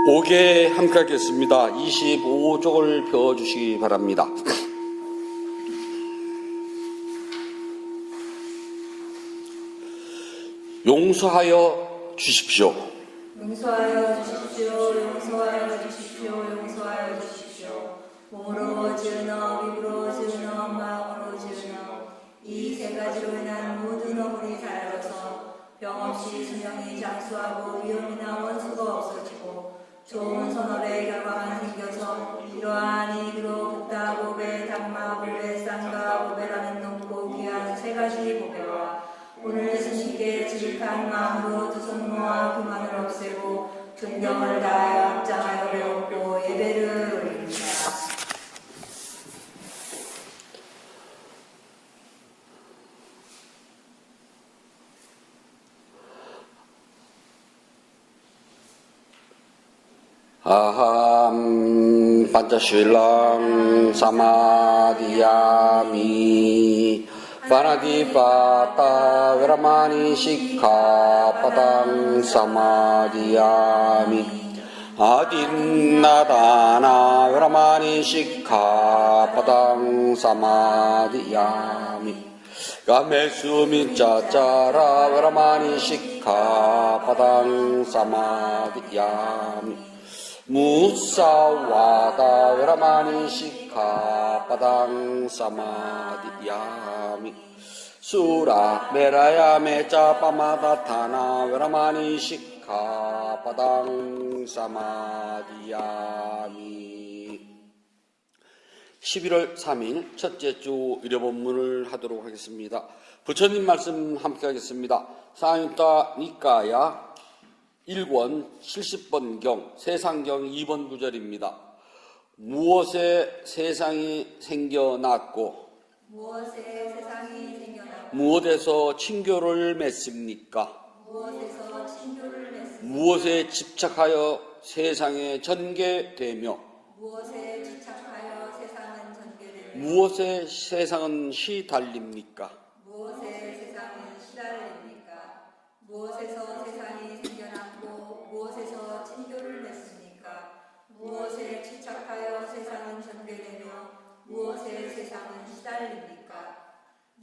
5개 함께 하겠습니다. 25쪽을 펴주시기 바랍니다. 용서하여 주십시오. 용서하여 주십시오. 용서하여 주십시오. 용서하여 주십시오. 몸으로 지으나 입으로 지으나 마음으로 지으나 이 세 가지로 인한 모든 어물이 사라져서 병 없이 수명이 장수하고 위험이나 원수가 없어지고 좋은 선업의 결과만 생겨서 이러한 이익으로 북다 보배, 당마 보배, 쌍가 보배라는 높고 귀한 세 가지 보배와 오늘 스님께 지극한 마음으로 두 손 모아 교만을 없애고 존경을 다하여 합장하여 배웠고 예배를 올립니다. 아함 판자실랑 사마디야미 파나디파타 베라마니 시카파당 사마디야미 아딘나다나 베라마니 시카파당 사마디야미 가메수민짜짜라 베라마니 시카파당 사마디야미 무사와다 베라마니 시카파당 사마디야미 수라 메라야메 짜파마다타나 베라마니 시카파당 사마디야미. 11월 3일 첫째 주 일요본문을 하도록 하겠습니다. 부처님 말씀 함께 하겠습니다. 사유타 니까야 1권 70번경 세상경 2번 구절입니다. 무엇에 세상이 생겨났고 무엇에서 친교를 맺습니까? 무엇에 집착하여 세상에 전개되며 무엇에 세상은 시달립니까? 무엇에서 세상이 생겨났고 무엇에서 친교를 맺습니까? 무엇에 집착하여 세상은 전개되며 무엇에 세상은 시달립니까?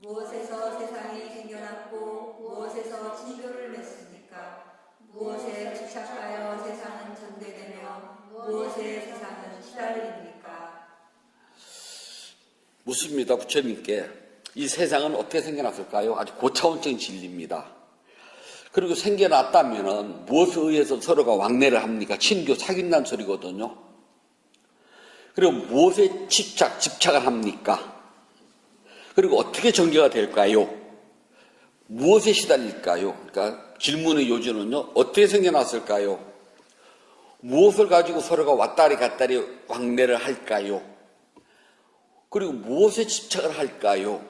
무엇에서 세상이 생겨났고 무엇에서 친교를 맺습니까? 무엇에 집착하여 세상은 전개되며 무엇에 세상은 시달립니까? 묻습니다. 부처님께 이 세상은 어떻게 생겨났을까요? 아주 고차원적인 진리입니다. 그리고 생겨났다면 무엇에 의해서 서로가 왕래를 합니까? 친교 사귄다는 소리거든요. 그리고 무엇에 집착을 합니까? 그리고 어떻게 전개가 될까요? 무엇에 시달릴까요? 그러니까 질문의 요지는요, 어떻게 생겨났을까요? 무엇을 가지고 서로가 왔다리 갔다리 왕래를 할까요? 그리고 무엇에 집착을 할까요?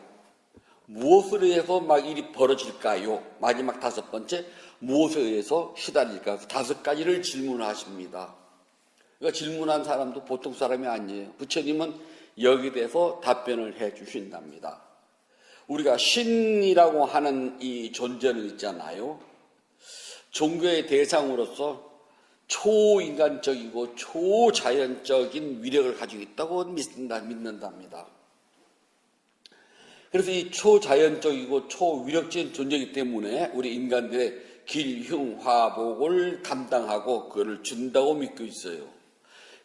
무엇을 의해서 막 일이 벌어질까요? 마지막 다섯 번째, 무엇에 의해서 시달릴까요? 다섯 가지를 질문을 하십니다. 그러니까 질문한 사람도 보통 사람이 아니에요. 부처님은 여기에 대해서 답변을 해 주신답니다. 우리가 신이라고 하는 이 존재는 있잖아요. 종교의 대상으로서 초인간적이고 초자연적인 위력을 가지고 있다고 믿는답니다. 그래서 이 초자연적이고 초위력적인 존재이기 때문에 우리 인간들의 길흉화복을 감당하고 그거를 준다고 믿고 있어요.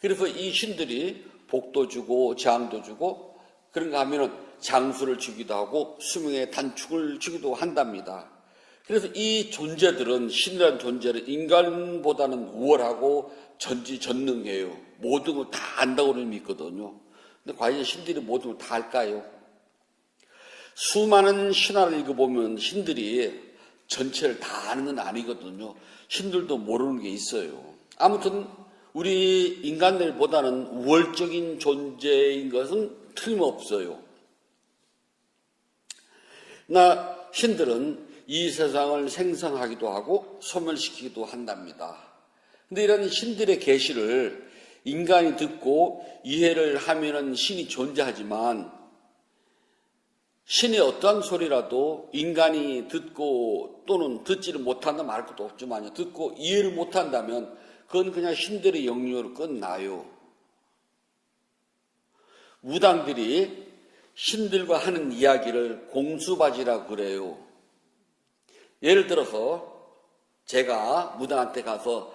그래서 이 신들이 복도 주고 재앙도 주고 그런가 하면은 장수를 주기도 하고 수명의 단축을 주기도 한답니다. 그래서 이 존재들은, 신이라는 존재는 인간보다는 우월하고 전지전능해요. 모든 걸 다 안다고 믿거든요. 근데 과연 신들이 모든 걸 다 알까요? 수많은 신화를 읽어보면 신들이 전체를 다 아는 건 아니거든요. 신들도 모르는 게 있어요. 아무튼 우리 인간들보다는 우월적인 존재인 것은 틀림없어요. 나 신들은 이 세상을 생성하기도 하고 소멸시키기도 한답니다. 근데 이런 신들의 계시를 인간이 듣고 이해를 하면은 신이 존재하지만 신의 어떠한 소리라도 인간이 듣고 또는 듣지를 못한다 말할 것도 없지만요. 듣고 이해를 못한다면 그건 그냥 신들의 영유로 끝나요. 무당들이 신들과 하는 이야기를 공수바지라고 그래요. 예를 들어서 제가 무당한테 가서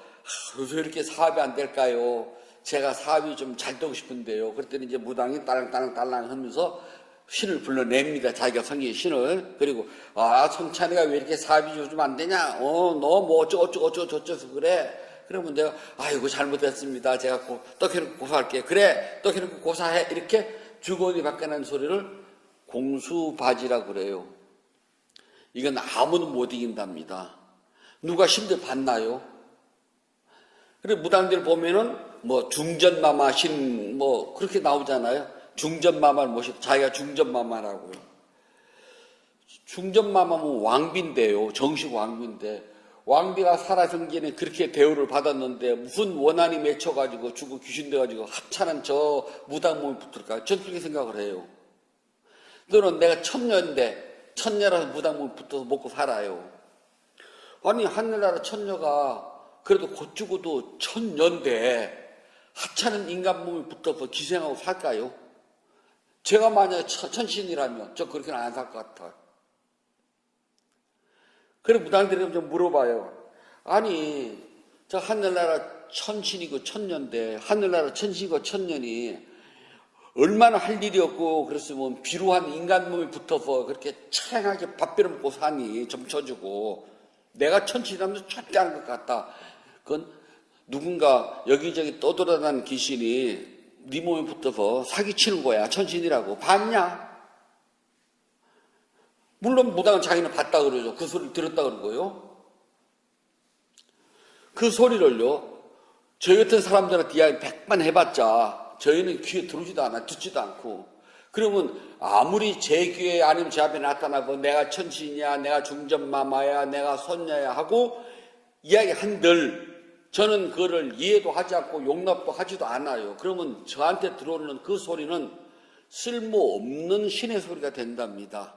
왜 이렇게 사업이 안 될까요? 제가 사업이 좀 잘 되고 싶은데요. 그랬더니 이제 무당이 딸랑딸랑 하면서 신을 불러냅니다. 자기가 성의 신을. 그리고 성찬이가 왜 이렇게 사업이 요즘 안 되냐? 너 뭐 어쩌고 저쩌고 그래. 그러면 내가 아이고 잘못했습니다. 제가 떡해놓고 고사할게. 그래 떡해놓고 고사해. 이렇게 주거니 받거나는 소리를 공수바지라고 그래요. 이건 아무도 못 이긴답니다. 누가 신들 봤나요? 그래 무당들 보면은 뭐 중전마마 신 뭐 그렇게 나오잖아요. 중전마마를 모시고 자기가 중전마마라고요. 중전마마는 왕비인데요. 정식 왕비인데 왕비가 살아생전에 그렇게 대우를 받았는데 무슨 원한이 맺혀가지고 죽고 귀신 돼가지고 합찬한 저 무당 몸이 붙을까? 전 그렇게 생각을 해요. 너는 내가 천녀인데 천녀라서 무당 몸이 붙어서 먹고 살아요. 아니 하늘나라 천녀가 그래도 곧 죽어도 천녀인데 하찮은 인간 몸이 붙어서 기생하고 살까요? 제가 만약에 천신이라면 저 그렇게는 안 살 것 같아요. 그래 무당들이 좀 물어봐요. 아니 저 하늘나라 천신이고 천년인데 하늘나라 천신이고 천년이 얼마나 할 일이 없고 그랬으면 비루한 인간 몸이 붙어서 그렇게 차량하게 밥벼러 먹고 사니 점쳐주고 내가 천신이라면 절대 안 할 것 같다. 그건 누군가 여기저기 떠돌아다니는 귀신이 네 몸에 붙어서 사기치는 거야. 천신이라고. 봤냐? 물론 무당은 자기는 봤다 그러죠. 그 소리를 들었다 그러고요. 그 소리를요. 저희 같은 사람들한테 이야기 100번 해봤자 저희는 귀에 들어오지도 않아. 듣지도 않고. 그러면 아무리 제 귀에 아니면 제 앞에 나타나고 내가 천신이야, 내가 중전마마야, 내가 손녀야 하고 이야기 한들 저는 그거를 이해도 하지 않고 용납도 하지도 않아요. 그러면 저한테 들어오는 그 소리는 쓸모없는 신의 소리가 된답니다.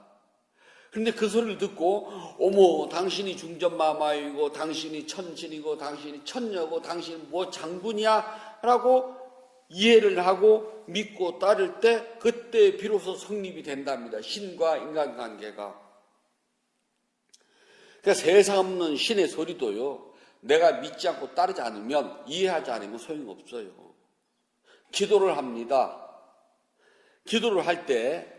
그런데 그 소리를 듣고 어머 당신이 중전마마이고 당신이 천신이고 당신이 천녀고 당신이 뭐 장군이야 라고 이해를 하고 믿고 따를 때 그때 비로소 성립이 된답니다. 신과 인간관계가. 그러니까 세상 없는 신의 소리도요. 내가 믿지 않고 따르지 않으면 이해하지 않으면 소용없어요. 기도를 합니다. 기도를 할 때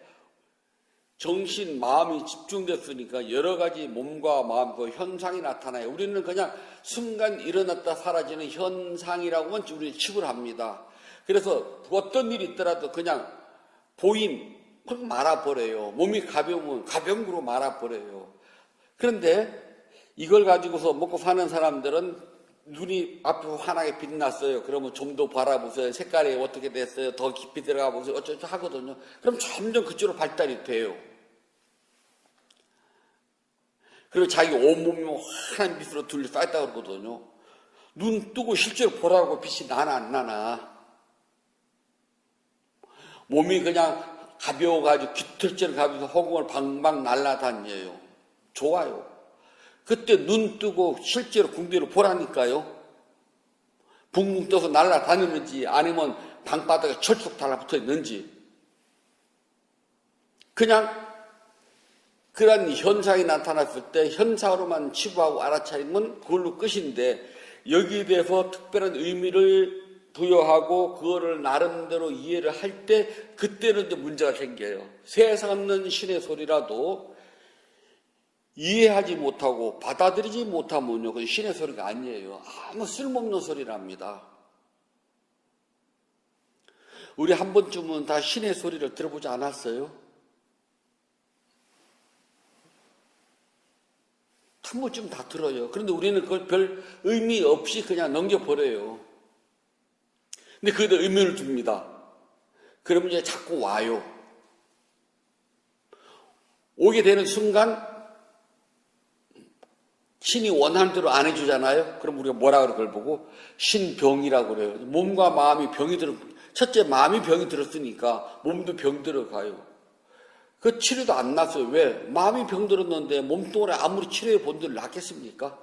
정신, 마음이 집중됐으니까 여러 가지 몸과 마음, 그 현상이 나타나요. 우리는 그냥 순간 일어났다 사라지는 현상이라고만 우리는 칩을 합니다. 그래서 어떤 일이 있더라도 그냥 보임, 그냥 말아버려요. 몸이 가벼우면 가벼운 거로 말아버려요. 그런데 이걸 가지고서 먹고 사는 사람들은 눈이 앞에 환하게 빛났어요. 그러면 좀 더 바라보세요. 색깔이 어떻게 됐어요. 더 깊이 들어가 보세요. 어쩌고 하거든요. 그럼 점점 그쪽으로 발달이 돼요. 그리고 자기 온몸이 환한 빛으로 둘러싸였다고 그러거든요. 눈 뜨고 실제로 보라고 빛이 나나 안 나나. 몸이 그냥 가벼워가지고 깃털처럼 가면서 허공을 방방 날아다녀요. 좋아요. 그때 눈 뜨고 실제로 궁대로 보라니까요. 붕붕 떠서 날아다니는지 아니면 방바닥에 철쭉 달라붙어 있는지. 그냥 그런 현상이 나타났을 때 현상으로만 치부하고 알아차리면 그걸로 끝인데 여기에 대해서 특별한 의미를 부여하고 그거를 나름대로 이해를 할 때 그때는 이제 문제가 생겨요. 세상 없는 신의 소리라도 이해하지 못하고 받아들이지 못하면요, 그건 신의 소리가 아니에요. 아무 쓸모없는 소리랍니다. 우리 한 번쯤은 다 신의 소리를 들어보지 않았어요? 한 번쯤 다 들어요. 그런데 우리는 그걸 별 의미 없이 그냥 넘겨버려요. 근데 그에도 의미를 줍니다. 그러면 이제 자꾸 와요. 오게 되는 순간 신이 원하는 대로 안 해주잖아요. 그럼 우리가 뭐라 그걸 보고 신병이라고 그래요. 몸과 마음이 병이 들어. 첫째 마음이 병이 들었으니까 몸도 병 들어가요. 그 치료도 안 났어요. 왜? 마음이 병 들었는데 몸뚱아리 아무리 치료해 본들 낫겠습니까?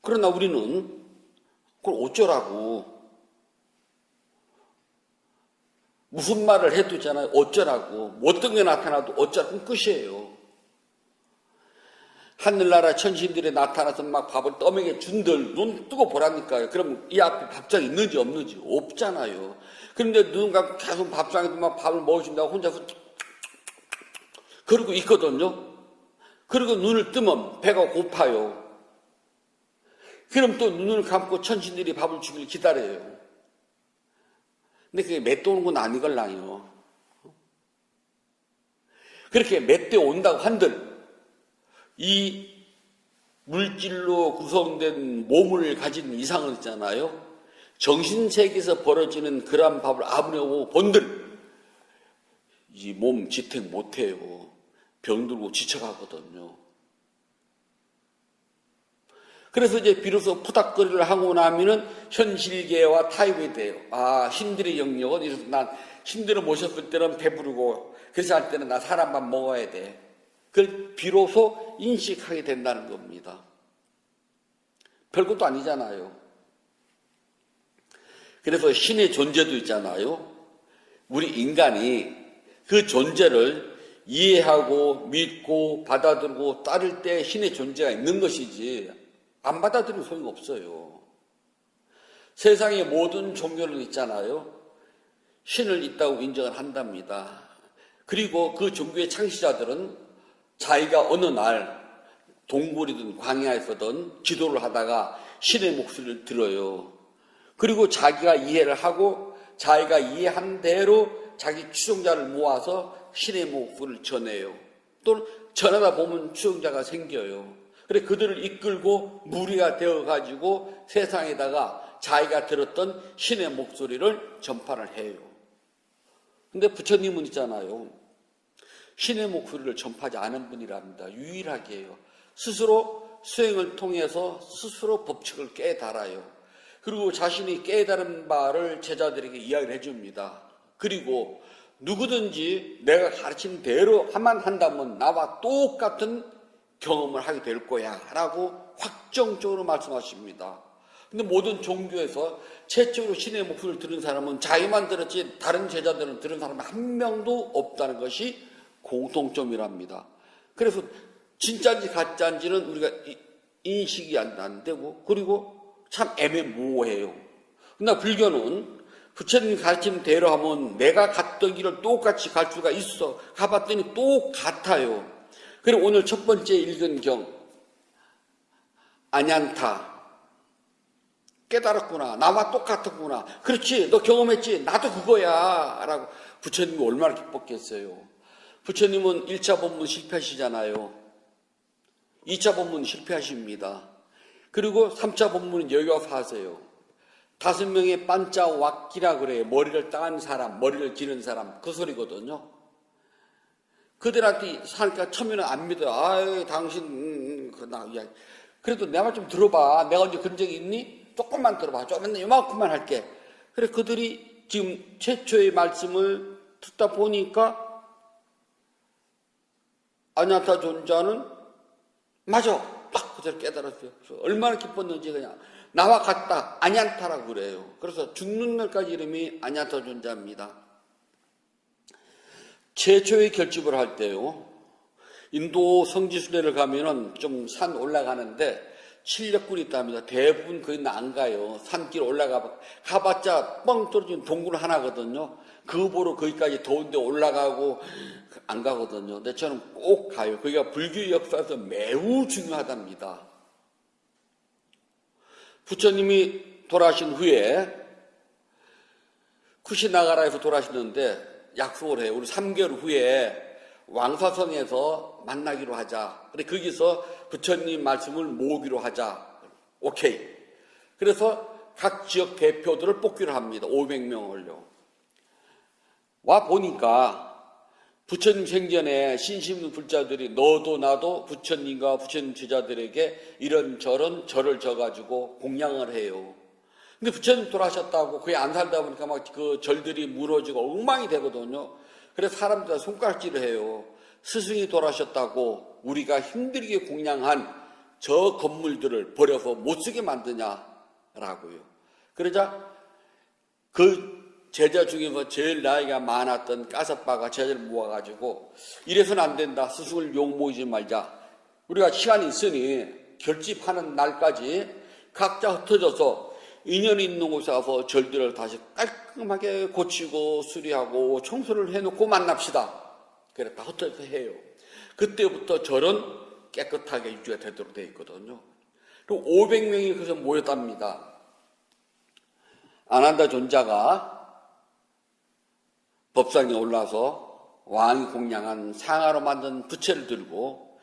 그러나 우리는 그걸 어쩌라고, 무슨 말을 해도 있잖아요. 어쩌라고, 어떤 게 나타나도 어쩌라고 끝이에요. 하늘나라 천신들이 나타나서 막 밥을 떠먹여 준들 눈 뜨고 보라니까요. 그럼 이 앞에 밥상이 있는지 없는지 없잖아요. 그런데 누군가 계속 밥상에도 막 밥을 먹어준다고 혼자서 그러고 있거든요. 그리고 눈을 뜨면 배가 고파요. 그럼 또 눈을 감고 천신들이 밥을 주길 기다려요. 근데 그게 맷도 오는 건 아니걸랑요. 그렇게 맷대 온다고 한들 이 물질로 구성된 몸을 가진 이상은 있잖아요. 정신세계에서 벌어지는 그러한 밥을 아부려고 본들 이 몸 지탱 못해요. 병들고 지쳐가거든요. 그래서 이제 비로소 푸닥거리를 하고 나면은 현실계와 타협이 돼요. 아, 신들의 영역은 이래서 난 신들을 모셨을 때는 배부르고 그래서 할 때는 나 사람만 먹어야 돼. 그걸 비로소 인식하게 된다는 겁니다. 별것도 아니잖아요. 그래서 신의 존재도 있잖아요. 우리 인간이 그 존재를 이해하고 믿고 받아들고 따를 때 신의 존재가 있는 것이지 안 받아들이면 소용없어요. 세상의 모든 종교는 있잖아요. 신을 있다고 인정을 한답니다. 그리고 그 종교의 창시자들은 자기가 어느 날 동굴이든 광야에서든 기도를 하다가 신의 목소리를 들어요. 그리고 자기가 이해를 하고 자기가 이해한 대로 자기 추종자를 모아서 신의 목소리를 전해요. 또 전하다 보면 추종자가 생겨요. 그래 그들을 이끌고 무리가 되어가지고 세상에다가 자기가 들었던 신의 목소리를 전파를 해요. 근데 부처님은 있잖아요. 신의 목소리를 전파하지 않은 분이랍니다. 유일하게 해요. 스스로 수행을 통해서 스스로 법칙을 깨달아요. 그리고 자신이 깨달은 바를 제자들에게 이야기를 해줍니다. 그리고 누구든지 내가 가르친 대로 하만 한다면 나와 똑같은 경험을 하게 될 거야 라고 확정적으로 말씀하십니다. 근데 모든 종교에서 최초로 신의 목소리를 들은 사람은 자기만 들었지 다른 제자들은 들은 사람은 한 명도 없다는 것이 공통점이랍니다. 그래서 진짜인지 가짜인지는 우리가 인식이 안 되고 그리고 참 애매모호해요. 그러나 불교는 부처님 가르침 대로 하면 내가 갔던 길을 똑같이 갈 수가 있어. 가봤더니 똑같아요. 그리고 오늘 첫 번째 읽은 경 아냔타 깨달았구나. 나와 똑같았구나. 그렇지. 너 경험했지. 나도 그거야. 라고 부처님이 얼마나 기뻤겠어요. 부처님은 1차 법문 실패하시잖아요. 2차 법문 실패하십니다. 그리고 3차 법문은 여기 와서 하세요. 5명의 반짜왁기라 그래요. 머리를 딴 사람, 머리를 기른 사람. 그 소리거든요. 그들한테 사니까 처음에는 안 믿어요. 아유, 당신, 그래도 내 말 좀 들어봐. 내가 언제 그런 적이 있니? 조금만 들어봐. 조금만, 요만큼만 할게. 그래, 그들이 지금 최초의 말씀을 듣다 보니까 아냐타 존자는 맞아. 딱 그대로 깨달았어요. 그래서 얼마나 기뻤는지 그냥 나와 같다. 아냔타라고 그래요. 그래서 죽는 날까지 이름이 아냐타 존자입니다. 최초의 결집을 할 때요. 인도 성지순례를 가면은 좀 산 올라가는데 칠력굴이 있답니다. 대부분 거기는 안 가요. 산길 가봤자 뻥 떨어진 동굴 하나거든요. 그거 보러 거기까지 더운데 올라가고 안 가거든요. 근데 저는 꼭 가요. 거기가 불교 역사에서 매우 중요하답니다. 부처님이 돌아가신 후에 쿠시나가라에서 돌아가시는데 약속을 해요. 우리 3개월 후에 왕사성에서 만나기로 하자. 근데 거기서 부처님 말씀을 모으기로 하자. 오케이. 그래서 각 지역 대표들을 뽑기로 합니다. 500명을요. 와 보니까 부처님 생전에 신심 있는 불자들이 너도 나도 부처님과 부처님 제자들에게 이런저런 절을 져가지고 공양을 해요. 근데 부처님 돌아가셨다고 거기 안 살다 보니까 막 그 절들이 무너지고 엉망이 되거든요. 그래서 사람들 손가락질을 해요. 스승이 돌아가셨다고 우리가 힘들게 공양한 저 건물들을 버려서 못쓰게 만드냐라고요. 그러자 그 제자 중에서 제일 나이가 많았던 까사빠가 제자를 모아가지고 이래서는 안 된다. 스승을 욕먹이지 말자. 우리가 시간이 있으니 결집하는 날까지 각자 흩어져서 인연 있는 곳에 가서 절들을 다시 깔끔하게 고치고 수리하고 청소를 해놓고 만납시다. 그래 다 흩어져서 해요. 그때부터 절은 깨끗하게 유지가 되도록 되어 있거든요. 그리고 500명이 그래서 모였답니다. 아난다 존자가 법상에 올라서 왕이 공양한 상아로 만든 부채를 들고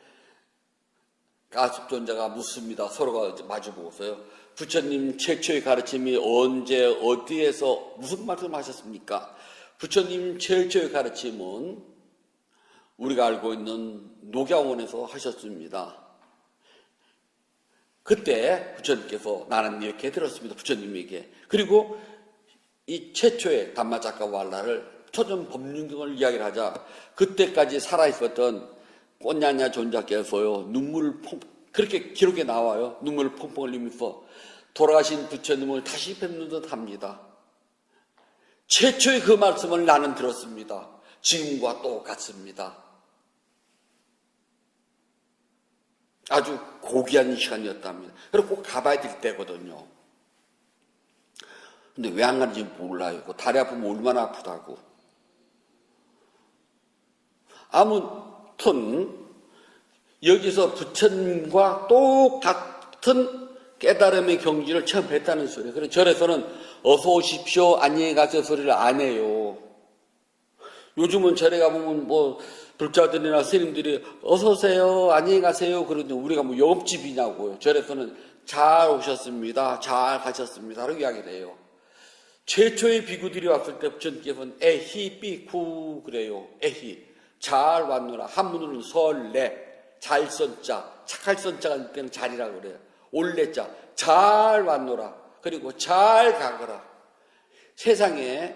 가습 존자가 묻습니다. 서로가 마주보고서요. 부처님 최초의 가르침이 언제 어디에서 무슨 말씀하셨습니까? 부처님 최초의 가르침은 우리가 알고 있는 녹야원에서 하셨습니다. 그때 부처님께서 나는 이렇게 들었습니다. 부처님에게. 그리고 이 최초의 담마자카왈라를 초전 법륜경을 이야기를 하자 그때까지 살아있었던 꽃냐냐 존자께서요 눈물을 그렇게 기록에 나와요. 눈물을 펑펑 흘리면서 돌아가신 부처님을 다시 뵙는 듯 합니다. 최초의 그 말씀을 나는 들었습니다. 지금과 똑같습니다. 아주 고귀한 시간이었답니다. 그리고 꼭 가봐야 될 때거든요. 근데 왜 안 가는지 몰라요. 다리 아프면 얼마나 아프다고. 아무튼 여기서 부처님과 똑같은 깨달음의 경지를 처음 뵀다는 소리예요. 그래서 절에서는 어서 오십시오, 안녕히 가세요 소리를 안 해요. 요즘은 절에 가보면 불자들이나 스님들이 어서 오세요, 안녕히 가세요 그러는데 우리가 영업집이냐고요. 절에서는 잘 오셨습니다, 잘 가셨습니다 라고 이야기를 해요. 최초의 비구들이 왔을 때 부처님께서는 에히 삐쿠 그래요. 에히 잘 왔노라. 한문으로는 설레, 잘 선자, 착할 선자가 될 때는 잘이라고 그래요. 올레자, 잘 왔노라. 그리고 잘 가거라. 세상에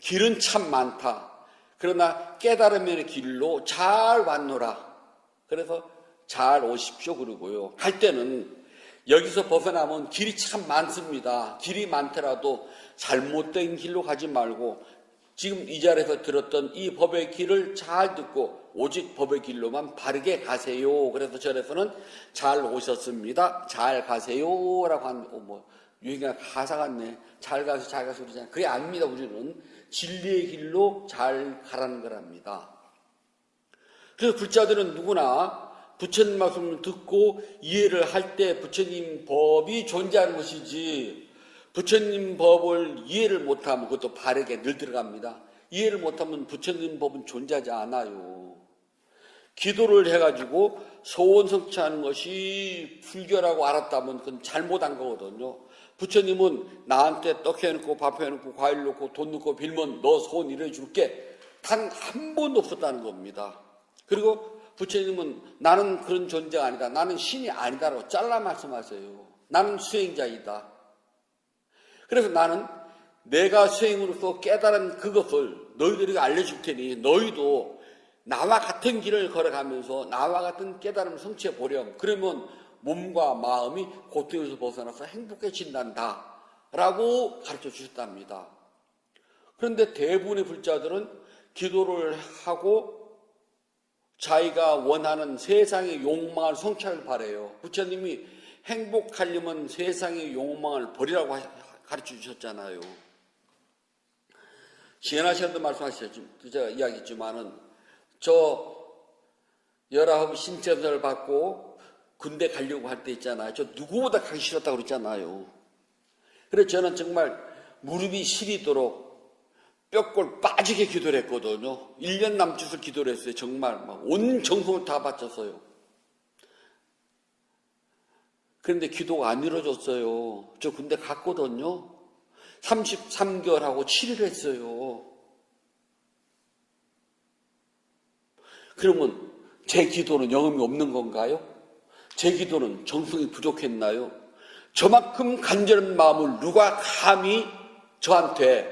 길은 참 많다. 그러나 깨달음의 길로 잘 왔노라. 그래서 잘 오십시오 그러고요. 갈 때는 여기서 벗어나면 길이 참 많습니다. 길이 많더라도 잘못된 길로 가지 말고 지금 이 자리에서 들었던 이 법의 길을 잘 듣고 오직 법의 길로만 바르게 가세요. 그래서 절에서는 잘 오셨습니다, 잘 가세요 라고 하는 유행한 가사 같네. 잘 가서 잘 가서 그러잖아요. 그게 아닙니다. 우리는 진리의 길로 잘 가라는 거랍니다. 그래서 불자들은 누구나 부처님 말씀을 듣고 이해를 할 때 부처님 법이 존재하는 것이지 부처님 법을 이해를 못하면 그것도 바르게 늘 들어갑니다. 이해를 못하면 부처님 법은 존재하지 않아요. 기도를 해가지고 소원 성취하는 것이 불교라고 알았다면 그건 잘못한 거거든요. 부처님은 나한테 떡 해놓고 밥 해놓고 과일 넣고 돈 넣고 빌면 너 소원 이루어줄게 단 한 번도 없었다는 겁니다. 그리고 부처님은 나는 그런 존재가 아니다, 나는 신이 아니다라고 잘라 말씀하세요. 나는 수행자이다. 그래서 나는 내가 수행으로서 깨달은 그것을 너희들에게 알려줄 테니 너희도 나와 같은 길을 걸어가면서 나와 같은 깨달음을 성취해 보렴. 그러면 몸과 마음이 고통에서 벗어나서 행복해진단다 라고 가르쳐 주셨답니다. 그런데 대부분의 불자들은 기도를 하고 자기가 원하는 세상의 욕망을 성취하길 바라요. 부처님이 행복하려면 세상의 욕망을 버리라고 가르쳐 주셨잖아요. 시연하 시간도 말씀하셨죠. 제가 이야기했지만은 저 19 신체험을 받고 군대 가려고 할 때 있잖아요. 저 누구보다 가기 싫었다고 그랬잖아요. 그래서 저는 정말 무릎이 시리도록 뼈골 빠지게 기도를 했거든요. 1년 남짓을 기도를 했어요. 정말 막 온 정성을 다 바쳤어요. 그런데 기도가 안 이루어졌어요. 저 군대 갔거든요. 33개월하고 7일 했어요. 그러면 제 기도는 영험이 없는 건가요? 제 기도는 정성이 부족했나요? 저만큼 간절한 마음을 누가 감히 저한테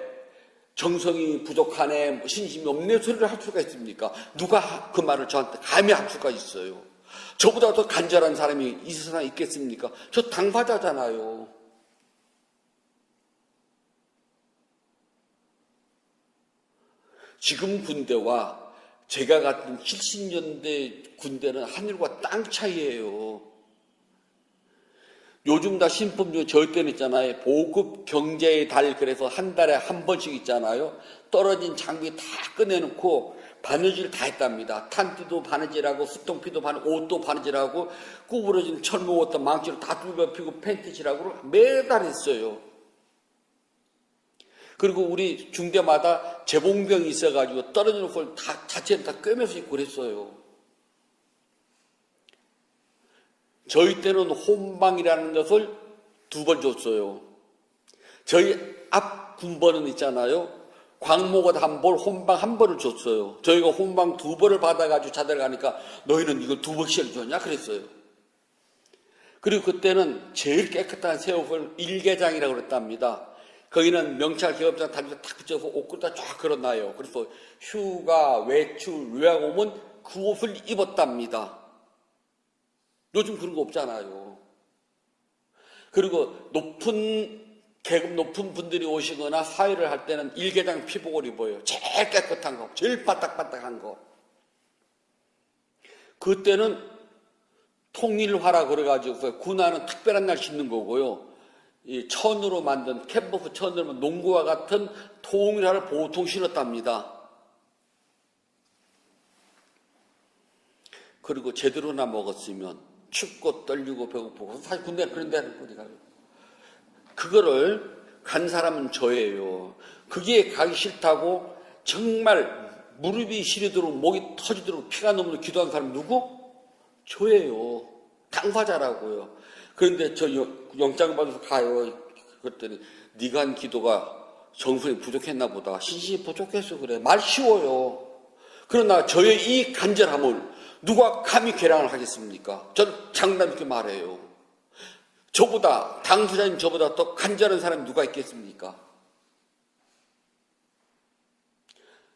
정성이 부족하네, 신심이 없네 소리를 할 수가 있습니까? 누가 그 말을 저한테 감히 할 수가 있어요? 저보다 더 간절한 사람이 이 세상에 있겠습니까? 저 당사자잖아요. 지금 군대와 제가 갔던 70년대 군대는 하늘과 땅 차이예요. 요즘 다 신품 중에 저희 때는 있잖아요. 보급 경제의 달, 그래서 한 달에 한 번씩 있잖아요. 떨어진 장비 다 꺼내놓고 바느질 다 했답니다. 탄띠도 바느질하고 수동피도 옷도 바느질하고 구부러진 철모 옷도 망치로 다 뚫어피고 팬티질하고 매달 했어요. 그리고 우리 중대마다 재봉병이 있어가지고 떨어지는 걸 다 자체를 다 꿰매서 입고 그랬어요. 저희 때는 혼방이라는 것을 2번 줬어요. 저희 앞 군번은 있잖아요. 광목은 1번, 혼방 1번을 줬어요. 저희가 혼방 2번을 받아가지고 자들 가니까 너희는 이걸 2번씩을 줬냐? 그랬어요. 그리고 그때는 제일 깨끗한 새옷을 일개장이라고 그랬답니다. 거기는 명찰 계급장 다리에 탁 붙여서 옷걸이다 쫙 걸어놔요. 그래서 휴가, 외출, 요양 오면 그 옷을 입었답니다. 요즘 그런 거 없잖아요. 그리고 계급 높은 분들이 오시거나 사회를 할 때는 일개장 피복을 입어요. 제일 깨끗한 거, 제일 바닥바닥한 거. 그때는 통일화라 그래가지고 군화는 특별한 날 신는 거고요. 이 천으로 만든 캔버스 천으로 만든 농구와 같은 통일화를 보통 신었답니다. 그리고 제대로나 먹었으면 춥고 떨리고 배고프고 사실 군대는 그런 데는 어디 가요. 그거를 간 사람은 저예요. 그게 가기 싫다고 정말 무릎이 시리도록 목이 터지도록 피가 넘도록 기도한 사람 누구? 저예요. 당사자라고요. 그런데 저 영장 받아서 가요. 그랬더니 네가 한 기도가 정성이 부족했나 보다. 신심이 부족해서 그래. 말 쉬워요. 그러나 저의 이 간절함을 누가 감히 계량을 하겠습니까? 저는 장담 있게 말해요. 저보다, 당사자인 저보다 더 간절한 사람이 누가 있겠습니까?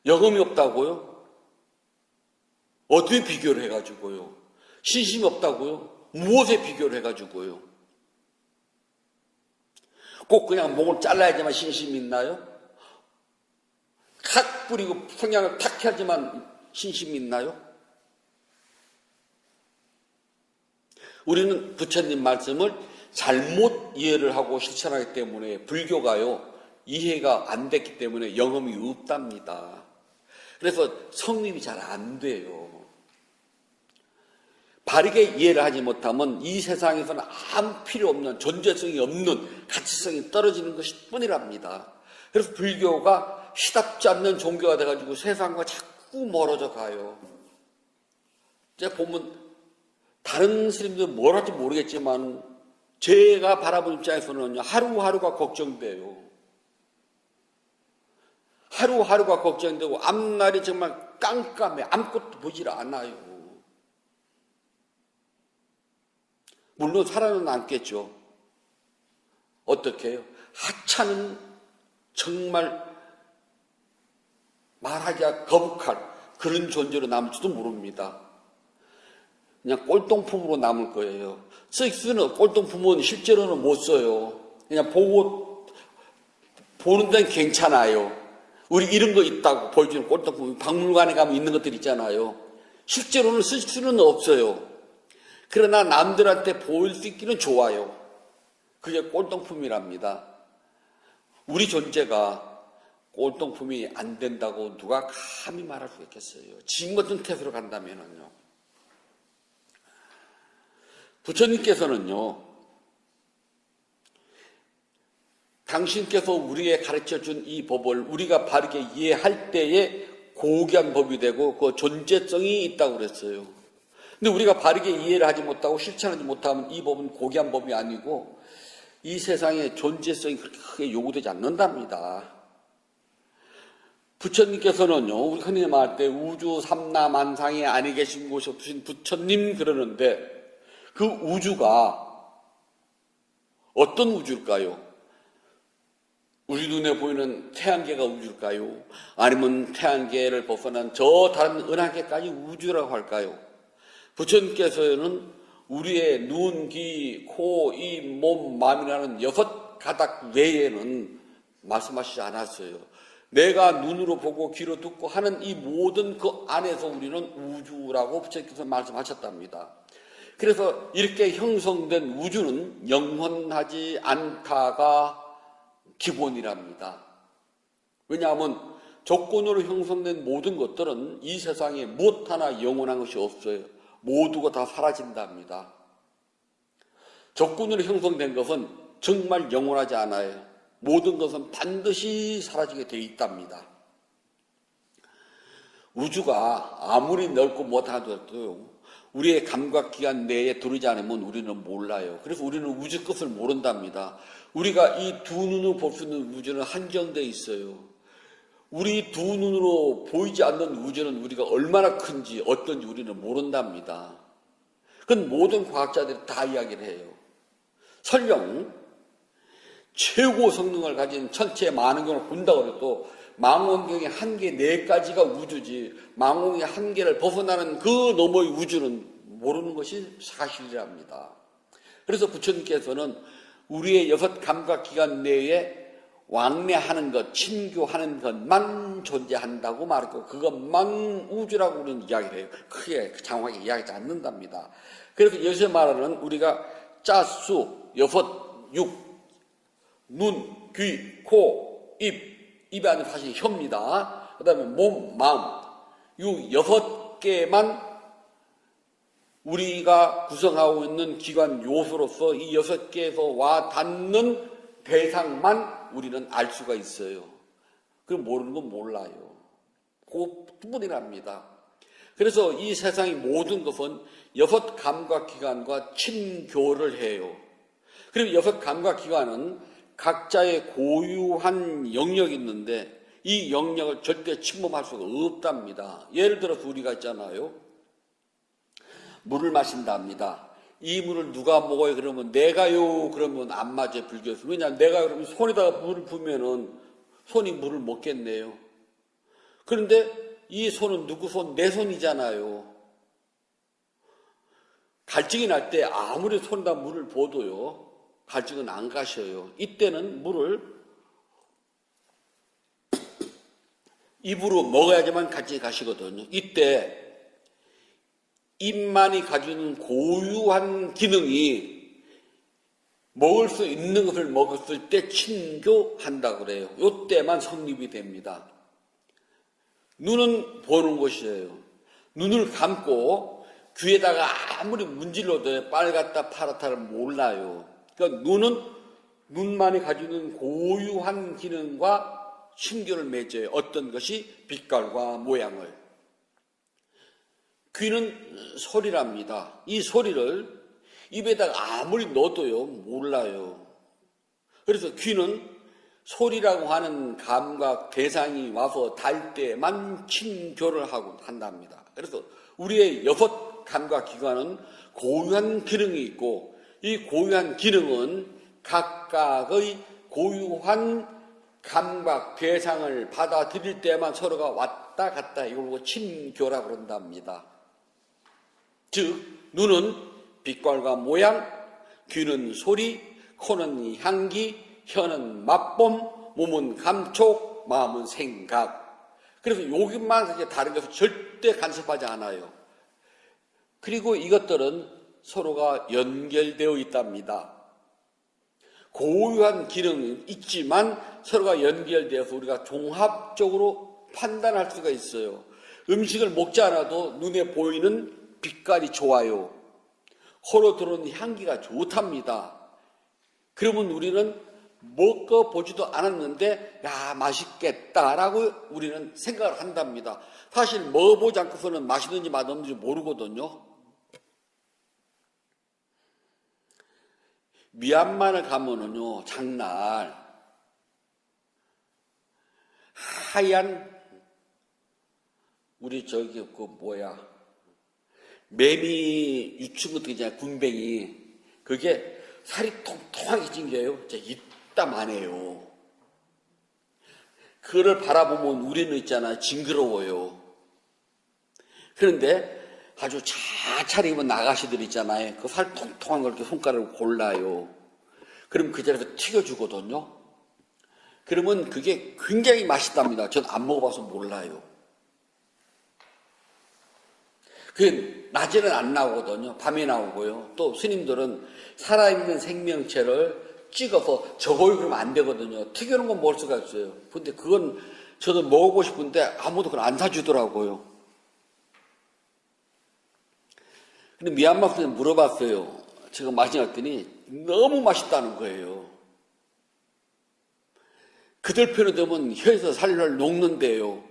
영험이 없다고요? 어떻게 비교를 해가지고요? 신심이 없다고요? 무엇에 비교를 해가지고요? 꼭 그냥 목을 잘라야지만 신심이 있나요? 탁 뿌리고 성냥을 탁 해야지만 신심이 있나요? 우리는 부처님 말씀을 잘못 이해를 하고 실천하기 때문에 불교가요, 이해가 안 됐기 때문에 영험이 없답니다. 그래서 성립이 잘 안 돼요. 바르게 이해를 하지 못하면 이 세상에서는 아무 필요 없는, 존재성이 없는, 가치성이 떨어지는 것일 뿐이랍니다. 그래서 불교가 시답지 않는 종교가 돼가지고 세상과 자꾸 멀어져 가요. 제가 보면 다른 스님들 뭘 할지 모르겠지만 제가 바라보는 입장에서는 하루하루가 걱정돼요. 하루하루가 걱정되고 앞날이 정말 깜깜해. 아무것도 보질 않아요. 물론 살아는 않겠죠. 어떻게 해요? 하찮은 정말 말하기가 거북할 그런 존재로 남을지도 모릅니다. 그냥 꼴통품으로 남을 거예요. 쓰는 꼴통품은 실제로는 못 써요. 그냥 보는 데는 괜찮아요. 우리 이런 거 있다고 보여주는 꼴통품, 박물관에 가면 있는 것들 있잖아요. 실제로는 쓸 수는 없어요. 그러나 남들한테 보일 수 있기는 좋아요. 그게 꼴통품이랍니다. 우리 존재가 꼴통품이 안 된다고 누가 감히 말할 수 있겠어요. 지금 같은 태세로 간다면요. 부처님께서는요, 당신께서 우리에게 가르쳐준 이 법을 우리가 바르게 이해할 때에 고귀한 법이 되고 그 존재성이 있다고 그랬어요. 근데 우리가 바르게 이해를 하지 못하고 실천하지 못하면 이 법은 고귀한 법이 아니고 이 세상에 존재성이 그렇게 크게 요구되지 않는답니다. 부처님께서는요, 우리 흔히 말할 때 우주 삼라만상에 안에 계신 곳이 없으신 부처님 그러는데 그 우주가 어떤 우주일까요? 우리 눈에 보이는 태양계가 우주일까요? 아니면 태양계를 벗어난 저 다른 은하계까지 우주라고 할까요? 부처님께서는 우리의 눈, 귀, 코, 입, 몸, 마음이라는 6가닥 외에는 말씀하시지 않았어요. 내가 눈으로 보고 귀로 듣고 하는 이 모든 그 안에서 우리는 우주라고 부처님께서 말씀하셨답니다. 그래서 이렇게 형성된 우주는 영원하지 않다가 기본이랍니다. 왜냐하면 조건으로 형성된 모든 것들은 이 세상에 무엇 하나 영원한 것이 없어요. 모두가 다 사라진답니다. 조건으로 형성된 것은 정말 영원하지 않아요. 모든 것은 반드시 사라지게 되어 있답니다. 우주가 아무리 넓고 못하더라도 우리의 감각기관 내에 들어오지 않으면 우리는 몰라요. 그래서 우리는 우주 끝을 모른답니다. 우리가 이 두 눈으로 볼 수 있는 우주는 한정되어 있어요. 우리 두 눈으로 보이지 않는 우주는 우리가 얼마나 큰지 어떤지 우리는 모른답니다. 그건 모든 과학자들이 다 이야기를 해요. 설령 최고 성능을 가진 천체의 많은 경우를 본다고 해도 망원경의 한계 4가지가 우주지 망원경의 한계를 벗어나는 그 너머의 우주는 모르는 것이 사실이랍니다. 그래서 부처님께서는 우리의 6감각기관 내에 왕래하는 것, 친교하는 것만 존재한다고 말했고 그것만 우주라고 우리는 이야기를 해요. 크게 장황하게 이야기하지 않는답니다. 그래서 여기서 말하는 우리가 자수, 6, 눈, 귀, 코, 입이 아니라 사실 혀입니다. 그 다음에 몸, 마음 이 6개만 우리가 구성하고 있는 기관 요소로서 이 6개에서 와 닿는 대상만 우리는 알 수가 있어요. 그럼 모르는 건 몰라요. 그뿐이랍니다. 그래서 이 세상의 모든 것은 6감각기관과 친교를 해요. 그리고 6감각기관은 각자의 고유한 영역이 있는데 이 영역을 절대 침범할 수가 없답니다. 예를 들어서 우리가 있잖아요. 물을 마신답니다. 이 물을 누가 먹어요? 그러면 내가요. 그러면 안 맞아요. 불교에서. 왜냐하면 내가 그러면 손에다가 물을 부으면은 손이 물을 먹겠네요. 그런데 이 손은 누구 손? 내 손이잖아요. 갈증이 날 때 아무리 손에다 물을 부어도요. 갈증은 안 가셔요. 이때는 물을 입으로 먹어야지만 갈증이 가시거든요. 이때 입만이 가지는 고유한 기능이 먹을 수 있는 것을 먹었을 때 친교한다고 그래요. 이때만 성립이 됩니다. 눈은 보는 것이에요. 눈을 감고 귀에다가 아무리 문질러도 빨갛다 파랗다를 몰라요. 그러니까 눈은 눈만이 가지는 고유한 기능과 친교를 맺어요. 어떤 것이 빛깔과 모양을. 귀는 소리랍니다. 이 소리를 입에다가 아무리 넣어도요 몰라요. 그래서 귀는 소리라고 하는 감각 대상이 와서 닿을 때만 친교를 하고 한답니다. 그래서 우리의 6감각기관은 고유한 기능이 있고 이 고유한 기능은 각각의 고유한 감각 대상을 받아들일 때만 서로가 왔다 갔다 이걸 친교라고 그런답니다. 즉 눈은 빛깔과 모양, 귀는 소리, 코는 향기, 혀는 맛봄, 몸은 감촉, 마음은 생각. 그래서 여기만 다른 것을 절대 간섭하지 않아요. 그리고 이것들은 서로가 연결되어 있답니다. 고유한 기능은 있지만 서로가 연결되어서 우리가 종합적으로 판단할 수가 있어요. 음식을 먹지 않아도 눈에 보이는 빛깔이 좋아요. 코로 들어오는 향기가 좋답니다. 그러면 우리는 먹어보지도 않았는데 야 맛있겠다라고 우리는 생각을 한답니다. 사실 먹어보지 않고서는 맛있는지 맛없는지 모르거든요. 미얀마를 가면은요 장날 하얀 우리 저기 매미 유충 같은 게 있잖아요. 군뱅이. 그게 살이 통통하게 찐겨요. 이따만해요. 그거를 바라보면 우리는 있잖아요. 징그러워요. 그런데 아주 잘 차리면 나가시들 있잖아요. 그 살 통통한 걸 이렇게 손가락으로 골라요. 그럼 그 자리에서 튀겨주거든요. 그러면 그게 굉장히 맛있답니다. 전 안 먹어봐서 몰라요. 그게 낮에는 안 나오거든요. 밤에 나오고요. 또 스님들은 살아있는 생명체를 찍어서 저거요 그러면 안 되거든요. 튀겨놓은 건 먹을 수가 있어요. 근데 그건 저도 먹어보고 싶은데 아무도 그걸 안 사주더라고요. 근데 미얀마 분한테 물어봤어요. 제가 마시놨더니 너무 맛있다는 거예요. 그들 편에 되면 혀에서 살살 녹는데요.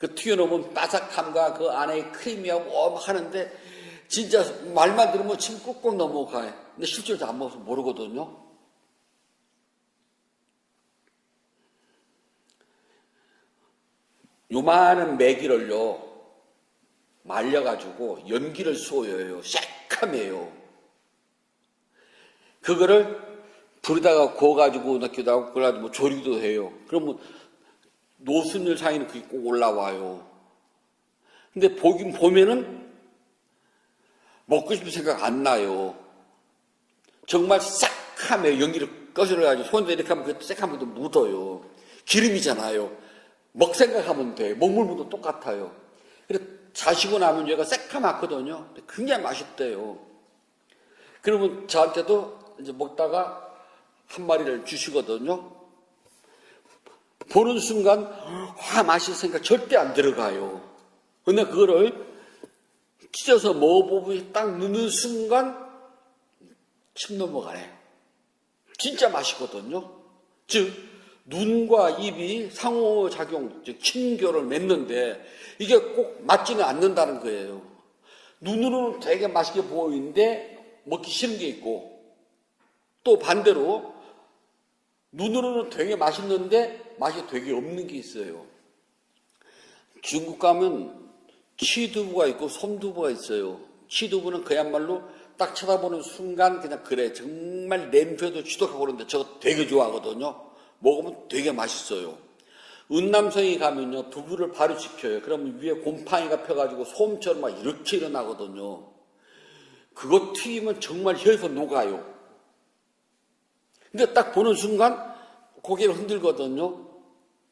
그 튀겨놓으면 바삭함과 그 안에 크리미하고 하는데 진짜 말만 들으면 침 꾹꾹 넘어가요. 근데 실제로 안 먹어서 모르거든요. 요만한 메기를요 말려가지고 연기를 쏘여요. 새카매요. 그거를 불에다가 구워가지고 넣기도 하고 그래가지고 뭐 조리도 해요. 그러면 노순일 사이는 그게 꼭 올라와요. 근데 보면은 먹고 싶은 생각 안 나요. 정말 새카매요. 연기를 꺼져가지고 손에 이렇게 하면 그 새카매도 묻어요. 기름이잖아요. 먹 생각하면 돼. 먹물무도 똑같아요. 그래서 자시고 나면 얘가 새카맣거든요. 굉장히 맛있대요. 그러면 저한테도 이제 먹다가 한 마리를 주시거든요. 보는 순간 맛있으니까 절대 안 들어가요. 근데 그거를 찢어서 먹어보면 딱 넣는 순간 침 넘어가네. 진짜 맛있거든요. 즉 눈과 입이 상호작용, 즉 친교를 맺는데 이게 꼭 맞지는 않는다는 거예요. 눈으로는 되게 맛있게 보이는데 먹기 싫은 게 있고, 또 반대로 눈으로는 되게 맛있는데 맛이 되게 없는 게 있어요. 중국 가면 취두부가 있고 솜두부가 있어요. 취두부는 그야말로 딱 쳐다보는 순간 그냥 그래 정말 냄새도 취득하고 그러는데 저거 되게 좋아하거든요. 먹으면 되게 맛있어요. 은남성이 가면요 두부를 발효시켜요. 그러면 위에 곰팡이가 펴가지고 솜처럼 막 이렇게 일어나거든요. 그거 튀기면 정말 혀에서 녹아요. 근데 딱 보는 순간 고개를 흔들거든요.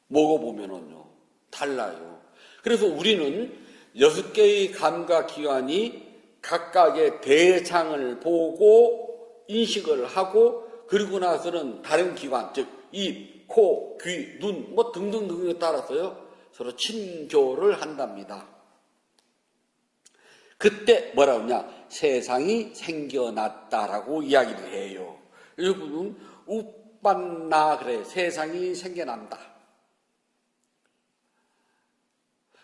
먹어보면은요 달라요. 그래서 우리는 6개의 감각 기관이 각각의 대상을 보고 인식을 하고 그리고 나서는 다른 기관, 즉 입, 코, 귀, 눈 뭐 등등등에 따라서요 서로 친교를 한답니다. 그때 뭐라고 하냐? 세상이 생겨났다라고 이야기를 해요. 여러분 우빤나 그래 세상이 생겨난다.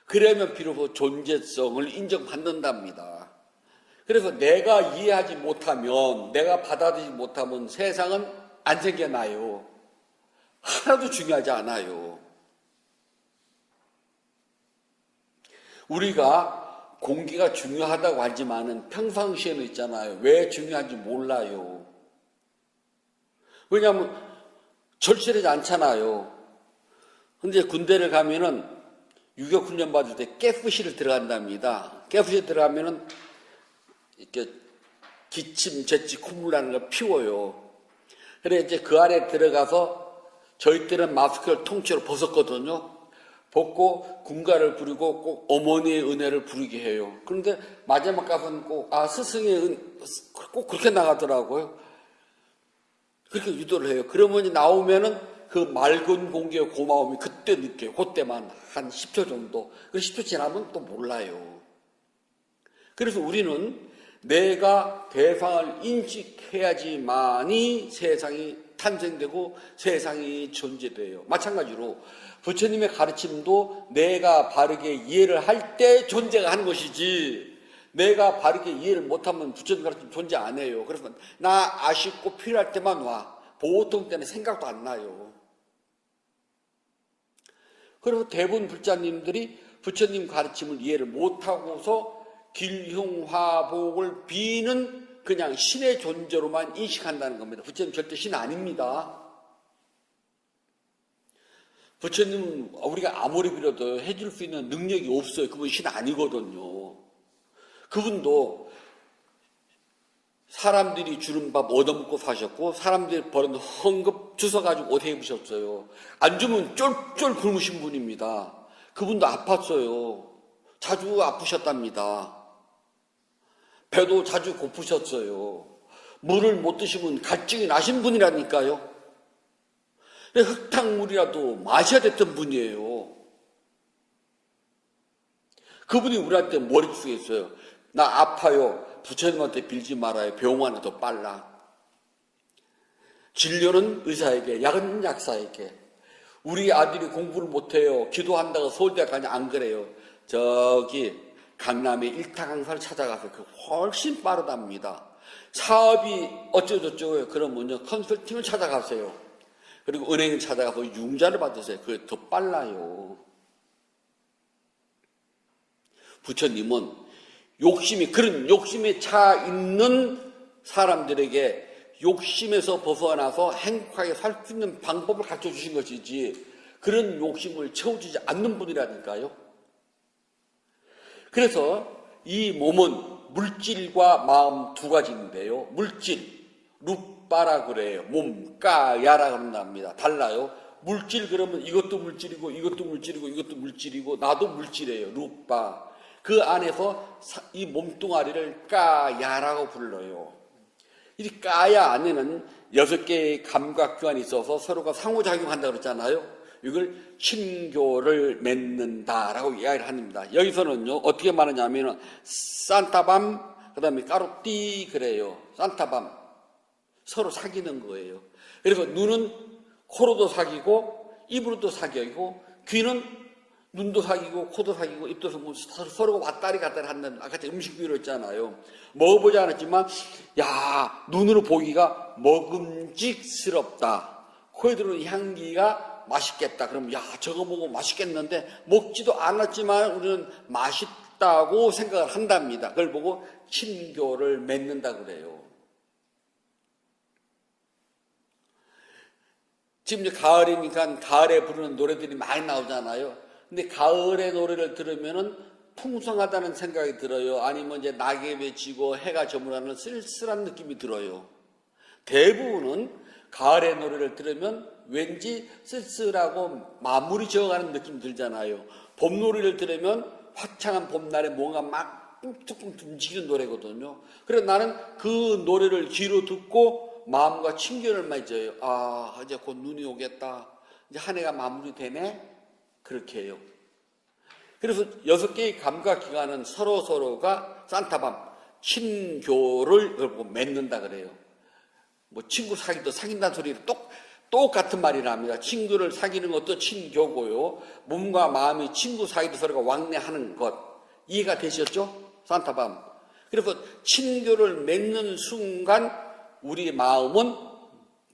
그러면 비로소 존재성을 인정받는답니다. 그래서 내가 이해하지 못하면 내가 받아들이지 못하면 세상은 안 생겨나요. 하나도 중요하지 않아요. 우리가 공기가 중요하다고 하지만은 평상시에는 있잖아요. 왜 중요한지 몰라요. 왜냐하면 절실하지 않잖아요. 근데 군대를 가면은 유격훈련 받을 때 깨프실을 들어간답니다. 깨프실 들어가면은 이렇게 기침, 재치, 콧물 나는 걸 피워요. 그래 이제 그 안에 들어가서 저희 때는 마스크를 통째로 벗었거든요. 벗고 군가를 부리고 꼭 어머니의 은혜를 부르게 해요. 그런데 마지막 가서는 꼭 스승의 꼭 그렇게 나가더라고요. 그렇게 유도를 해요. 그러면 나오면은 그 맑은 공기의 고마움이 그때 느껴요. 그때만 한 10초 정도. 그 10초 지나면 또 몰라요. 그래서 우리는 내가 대상을 인식해야지만이 세상이 탄생되고 세상이 존재돼요. 마찬가지로 부처님의 가르침도 내가 바르게 이해를 할 때 존재가 하는 것이지 내가 바르게 이해를 못하면 부처님 가르침 존재 안 해요. 그래서 나 아쉽고 필요할 때만 와. 보통 때는 생각도 안 나요. 그리고 대부분 불자님들이 부처님 가르침을 이해를 못하고서 길흉화복을 비는 그냥 신의 존재로만 인식한다는 겁니다. 부처님 절대 신 아닙니다. 부처님은 우리가 아무리 빌어도 해줄 수 있는 능력이 없어요. 그분 신 아니거든요. 그분도 사람들이 주는 밥 얻어먹고 사셨고 사람들이 버는 헌금 주워가지고 옷 입으셨어요. 안 주면 쫄쫄 굶으신 분입니다. 그분도 아팠어요. 자주 아프셨답니다. 배도 자주 고프셨어요. 물을 못 드시면 갈증이 나신 분이라니까요. 흙탕물이라도 마셔야 됐던 분이에요. 그분이 우리한테 뭘 주겠어요? 나 아파요. 부처님한테 빌지 말아요. 병원에 더 빨라. 진료는 의사에게, 약은 약사에게. 우리 아들이 공부를 못해요. 기도한다고 서울대 가냐? 안 그래요. 저기 강남에 일타 강사를 찾아가서 그 훨씬 빠르답니다. 사업이 어쩌고저쩌고요. 그러면요 컨설팅을 찾아가세요. 그리고 은행을 찾아가서 융자를 받으세요. 그게 더 빨라요. 부처님은 그런 욕심에 차 있는 사람들에게 욕심에서 벗어나서 행복하게 살 수 있는 방법을 가르쳐 주신 것이지 그런 욕심을 채워주지 않는 분이라니까요. 그래서 이 몸은 물질과 마음 두 가지인데요. 물질, 루빠라 그래요. 몸, 까야라 그런답니다. 달라요. 물질 그러면 이것도 물질이고 이것도 물질이고 이것도 물질이고 나도 물질이에요. 루빠. 그 안에서 이 몸뚱아리를 까야라고 불러요. 이 까야 안에는 6개의 감각기관이 있어서 서로가 상호작용한다고 그랬잖아요. 이걸 친교를 맺는다라고 이야기를 합니다. 여기서는요 어떻게 말하냐면 산타밤 그다음에 까로띠 그래요. 산타밤 서로 사귀는 거예요. 그래서 눈은 코로도 사귀고 입으로도 사귀고 귀는 눈도 사귀고 코도 사귀고 입도 사귀고 서로가 왔다리 갔다리 한다는 아까 음식 비유로 했잖아요. 먹어보지 않았지만 야 눈으로 보기가 먹음직스럽다. 코에 들어오는 향기가 맛있겠다. 그럼 야 저거 먹으면 맛있겠는데 먹지도 않았지만 우리는 맛있다고 생각을 한답니다. 그걸 보고 친교를 맺는다 그래요. 지금 이제 가을이니까 가을에 부르는 노래들이 많이 나오잖아요. 근데 가을의 노래를 들으면은 풍성하다는 생각이 들어요. 아니면 이제 낙엽이 지고 해가 저물어가는 쓸쓸한 느낌이 들어요. 대부분은 가을의 노래를 들으면 왠지 쓸쓸하고 마무리 지어가는 느낌이 들잖아요. 봄 노래를 들으면 화창한 봄날에 뭔가 막 조금 움직이는 노래거든요. 그래서 나는 그 노래를 귀로 듣고 마음과 친교를 맺어요. 아, 이제 곧 눈이 오겠다. 이제 한 해가 마무리되네. 그렇게 해요. 그래서 6개의 감각기관은 서로가 산타밤, 친교를 맺는다 그래요. 뭐 친구 사귀도 사귄다는 소리를 똑같은 말이랍니다. 친구를 사귀는 것도 친교고요. 몸과 마음이 친구 사이도 서로가 왕래하는 것. 이해가 되셨죠? 산타밤. 그래서 친교를 맺는 순간 우리 마음은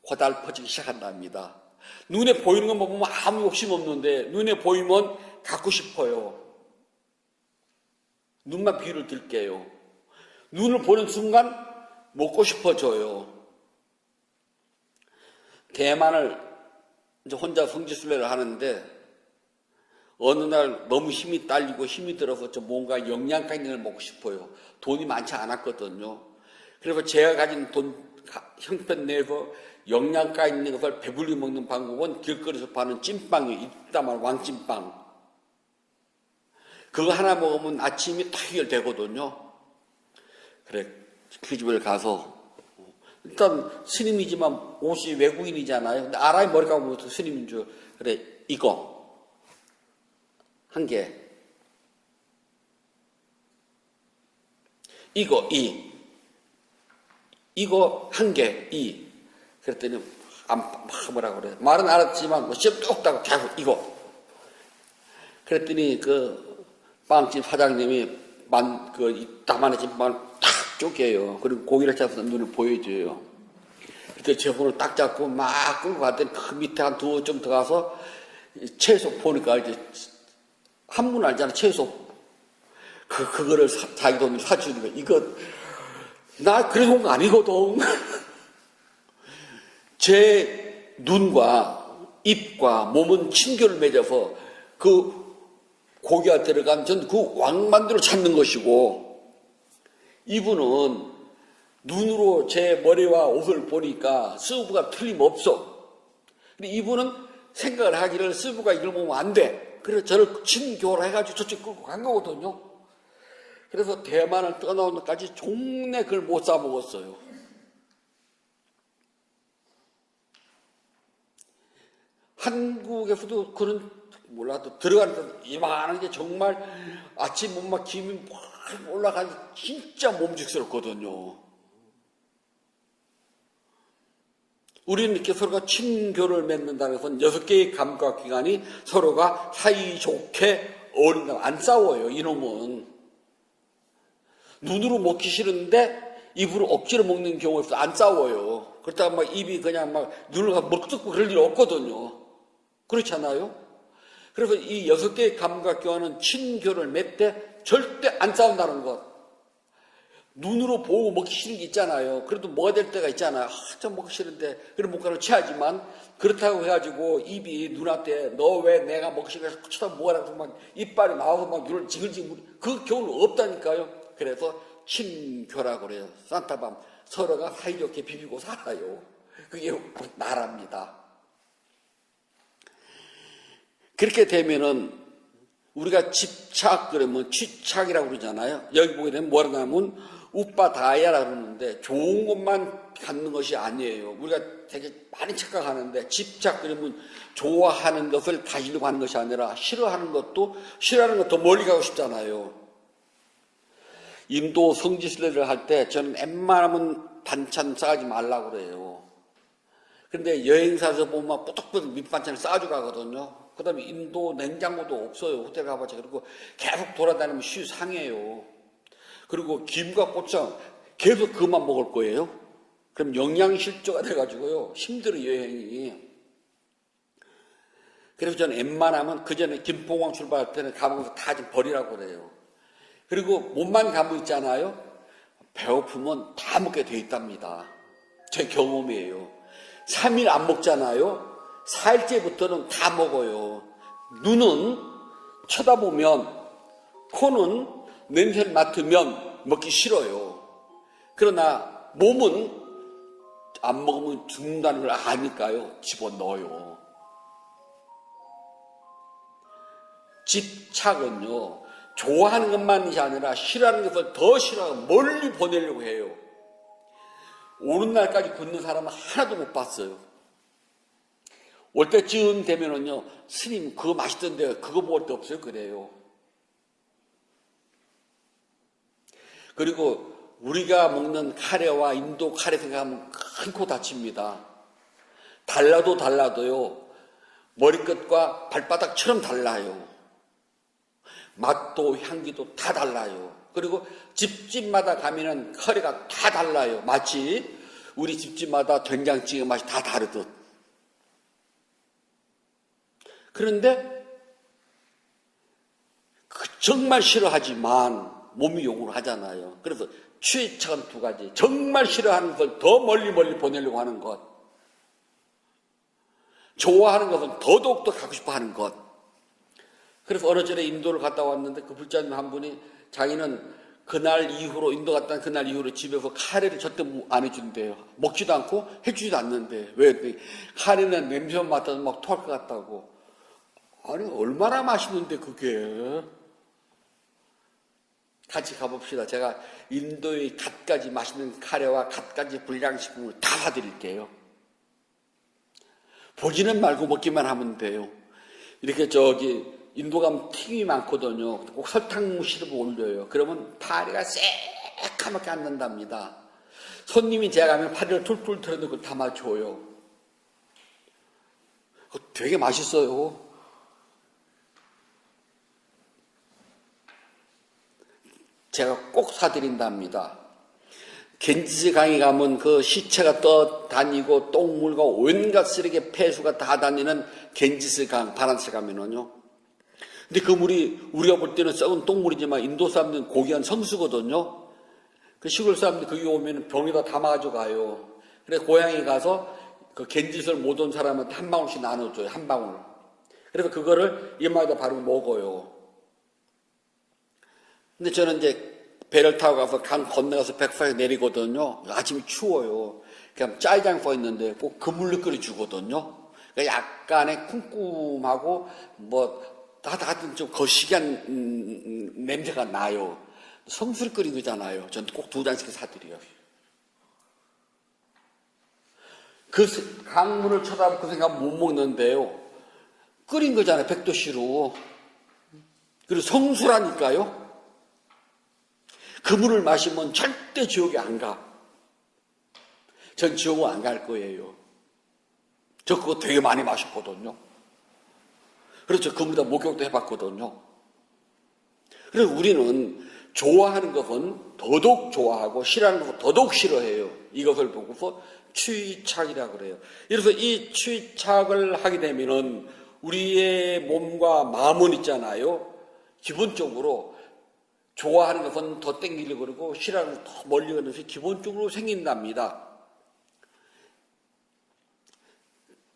고달퍼지기 시작한답니다. 눈에 보이는 것만 보면 아무 욕심 없는데 눈에 보이면 갖고 싶어요. 눈만 비유를 들게요. 눈을 보는 순간 먹고 싶어져요. 대만을 이제 혼자 성지순례를 하는데 어느 날 너무 힘이 딸리고 힘이 들어서 좀 뭔가 영양가 있는 걸 먹고 싶어요. 돈이 많지 않았거든요. 그래서 제가 가진 돈 형편 내에서 영양가 있는 것을 배불리 먹는 방법은 길거리에서 파는 찐빵이 이따만 왕찐빵. 그거 하나 먹으면 아침이 딱 해결되거든요. 그래, 그 집을 가서 일단 스님이지만 옷이 외국인이잖아요. 근데 아라이 머리 감으면 스님인 줄. 그래, 이거 한 개, 이거 한 개, 그랬더니 뭐라고 그래. 말은 알았지만 뭐 시험 뚝딱 계속 이거. 그랬더니 그 빵집 사장님이 이따만해진 빵을 탁 쪼개요. 그리고 고기를 잡아서 눈을 보여줘요. 그때 제 손을 딱 잡고 막 끌고 갔더니 그 밑에 한 두어 좀 들어가서 채소 보니까 이제 한문 알잖아, 채소. 그거를 자기 돈을 사주는 거야. 이거 나 그래서 온 거 아니거든. 제 눈과 입과 몸은 친교를 맺어서 그 고기가 들어간 전 그 왕만두를 찾는 것이고, 이분은 눈으로 제 머리와 옷을 보니까 스부가 틀림없어. 근데 이분은 생각을 하기를 스부가 이걸 보면 안 돼. 그래서 저를 친교를 해가지고 저쪽 끌고 간 거거든요. 그래서 대만을 떠나온 데까지 종래 그걸 못 사먹었어요. 한국에서도 그런 몰라도 들어가는 이만한 게 정말 아침 몸막 김이 확 올라가니 진짜 몸직스럽거든요. 우리는 이렇게 서로가 친교를 맺는다는 것은 6개의 감각기관이 서로가 사이좋게 어울린다. 안 싸워요, 이놈은. 눈으로 먹기 싫은데 입으로 억지로 먹는 경우가 있어. 안 싸워요. 그렇다고 막 입이 그냥 막 눈을 먹뜯고 그럴 일 없거든요. 그렇지 않아요? 그래서 이 6개의 감각기관은 친교를 맺되 절대 안 싸운다는 것. 눈으로 보고 먹기 싫은 게 있잖아요. 그래도 먹어야 될 때가 있잖아요. 좀 먹기 싫은데 그런 뭔가를 취하지만 그렇다고 해가지고 입이 눈앞에 너 왜 내가 먹기 싫어 쳐다보라고 막 이빨이 나와서 막 눈을 지글지글 그 경우는 없다니까요. 그래서 친교라고 그래요. 산타밤 서로가 사이좋게 비비고 살아요. 그게 나랍니다. 그렇게 되면은 우리가 집착 그러면 취착이라고 그러잖아요. 여기 보게 되면 뭐라 하면 우빠다야라고 그러는데 좋은 것만 갖는 것이 아니에요. 우리가 되게 많이 착각하는데 집착 그러면 좋아하는 것을 가지려고 하는 것이 아니라 싫어하는 것도 싫어하는 것 더 멀리 가고 싶잖아요. 인도 성지순례를 할 때 저는 웬만하면 반찬 싸가지 말라고 그래요. 그런데 여행사에서 보면 뿌덕뿌덕 밑반찬을 싸가지고 가거든요. 그 다음에 인도 냉장고도 없어요. 호텔 가봐서. 그리고 계속 돌아다니면 쉬 상해요. 그리고 김과 고추장 계속 그만 먹을 거예요. 그럼 영양실조가 돼가지고요. 힘들어요, 여행이. 그래서 저는 웬만하면 그 전에 김포공항 출발할 때는 가보면서 다 좀 버리라고 그래요. 그리고 몸만 가면 있잖아요. 배고프면 다 먹게 돼 있답니다. 제 경험이에요. 3일 안 먹잖아요. 4일째부터는 다 먹어요. 눈은 쳐다보면, 코는 냄새를 맡으면 먹기 싫어요. 그러나 몸은 안 먹으면 죽는다는 걸 아니까요. 집어넣어요. 집착은요, 좋아하는 것만이 아니라 싫어하는 것을 더 싫어하고 멀리 보내려고 해요. 오는 날까지 걷는 사람은 하나도 못 봤어요. 올 때쯤 되면은요, 스님 그거 맛있던데 그거 먹을 데 없어요. 그래요. 그리고 우리가 먹는 카레와 인도 카레 생각하면 큰 코 다칩니다. 달라도요, 머리끝과 발바닥처럼 달라요. 맛도 향기도 다 달라요. 그리고 집집마다 가면은 카레가 다 달라요. 마치 우리 집집마다 된장찌개 맛이 다 다르듯. 그런데 정말 싫어하지만 몸이 욕을 하잖아요. 그래서 취착은 2가지. 정말 싫어하는 걸 더 멀리 보내려고 하는 것. 좋아하는 것은 더더욱더 가고 싶어 하는 것. 그래서 어느 전에 인도를 갔다 왔는데 그 불자님 한 분이 자기는 그날 이후로 인도 갔다 그날 이후로 집에서 카레를 절대 안 해준대요. 먹지도 않고 해주지도 않는데. 왜? 카레는 냄새만 맡아서 막 토할 것 같다고. 아니 얼마나 맛있는데 그게. 같이 가봅시다. 제가 인도의 갖가지 맛있는 카레와 갖가지 불량식품을 다 사드릴게요. 보지는 말고 먹기만 하면 돼요. 이렇게 인도 가면 튀김이 많거든요. 꼭 설탕 시럽을 올려요. 그러면 파리가 새까맣게 안 난답니다. 손님이 제가 가면 파리를 툴툴 털어내고 그걸 담아줘요. 그거 되게 맛있어요. 제가 꼭 사드린답니다. 겐지스 강에 가면 그 시체가 떠다니고 똥물과 온갖 쓰레기 폐수가 다 다니는 겐지스 강, 바란스 가면은요. 근데 그 물이 우리가 볼 때는 썩은 똥물이지만 인도 사람들은 고귀한 성수거든요. 그 시골 사람들 거기 오면 병에다 담아가지고 가요. 그래서 고향에 가서 그 겐짓을 못 온 사람한테 한 방울씩 나눠줘요. 한 방울. 그래서 그거를 이마에다 바르고 먹어요. 근데 저는 이제 배를 타고 가서 강 건너가서 백사에 내리거든요. 아침이 추워요. 그냥 짜이장 써 있는데 꼭 그 물을 끓여주거든요. 그러니까 약간의 쿰쿰하고 하여튼 좀 거시기한 냄새가 나요. 성술 끓인 거잖아요. 전 꼭 2잔씩 사드려요. 그 강물을 쳐다보고 그 생각 못 먹는데요. 끓인 거잖아요. 100도씨로. 그리고 성수라니까요. 그 물을 마시면 절대 지옥에 안 가. 전 지옥은 안 갈 거예요. 저 그거 되게 많이 마셨거든요. 그래서 그 물에다 목욕도 해봤거든요. 그래서 우리는 좋아하는 것은 더더욱 좋아하고 싫어하는 것은 더더욱 싫어해요. 이것을 보고서 취착이라고 그래요. 그래서 이 취착을 하게 되면은 우리의 몸과 마음은 있잖아요. 기본적으로 좋아하는 것은 더 땡기려고 그러고 싫어하는 것은 더 멀리 가는 것이 기본적으로 생긴답니다.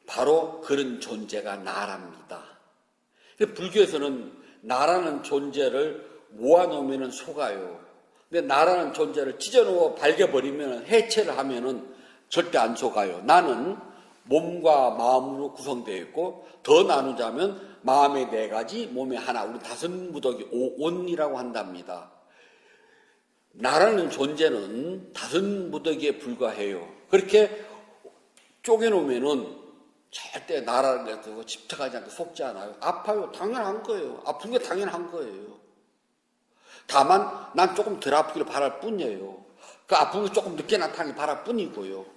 바로 그런 존재가 나랍니다. 불교에서는 나라는 존재를 모아놓으면 속아요. 근데 나라는 존재를 찢어놓고 발겨버리면 해체를 하면은 절대 안 속아요. 나는 몸과 마음으로 구성되어 있고 더 나누자면 마음의 4가지, 몸의 하나, 우리 5무더기 온이라고 한답니다. 나라는 존재는 5무더기에 불과해요. 그렇게 쪼개놓으면은 절대 나라는 것도 집착하지 않고 속지 않아요. 아파요. 당연한 거예요. 아픈 게 당연한 거예요. 다만 난 조금 덜 아프기를 바랄 뿐이에요. 그 아픈 게 조금 늦게 나타나길 바랄 뿐이고요.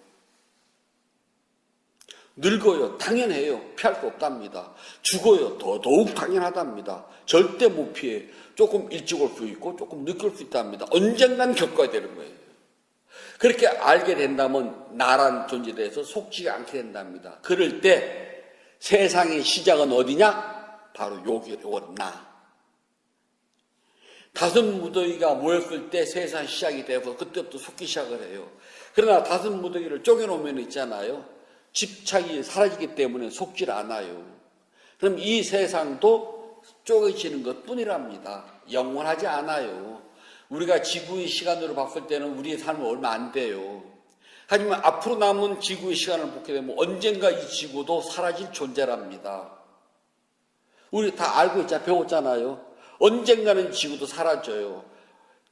늙어요. 당연해요. 피할 수 없답니다. 죽어요. 더더욱 당연하답니다. 절대 못 피해. 조금 일찍 올 수 있고 조금 늦게 올 수 있답니다. 언젠간 겪어야 되는 거예요. 그렇게 알게 된다면 나란 존재에 대해서 속지 않게 된답니다. 그럴 때 세상의 시작은 어디냐? 바로 요건 나. 5무더기가 모였을 때 세상 시작이 되고 그때부터 속기 시작을 해요. 그러나 5무더기를 쪼개놓으면 있잖아요. 집착이 사라지기 때문에 속질 않아요. 그럼 이 세상도 쪼개지는 것뿐이랍니다. 영원하지 않아요. 우리가 지구의 시간으로 봤을 때는 우리의 삶은 얼마 안 돼요. 하지만 앞으로 남은 지구의 시간을 보게 되면 언젠가 이 지구도 사라질 존재랍니다. 우리 다 알고 있잖아요. 배웠잖아요. 언젠가는 지구도 사라져요.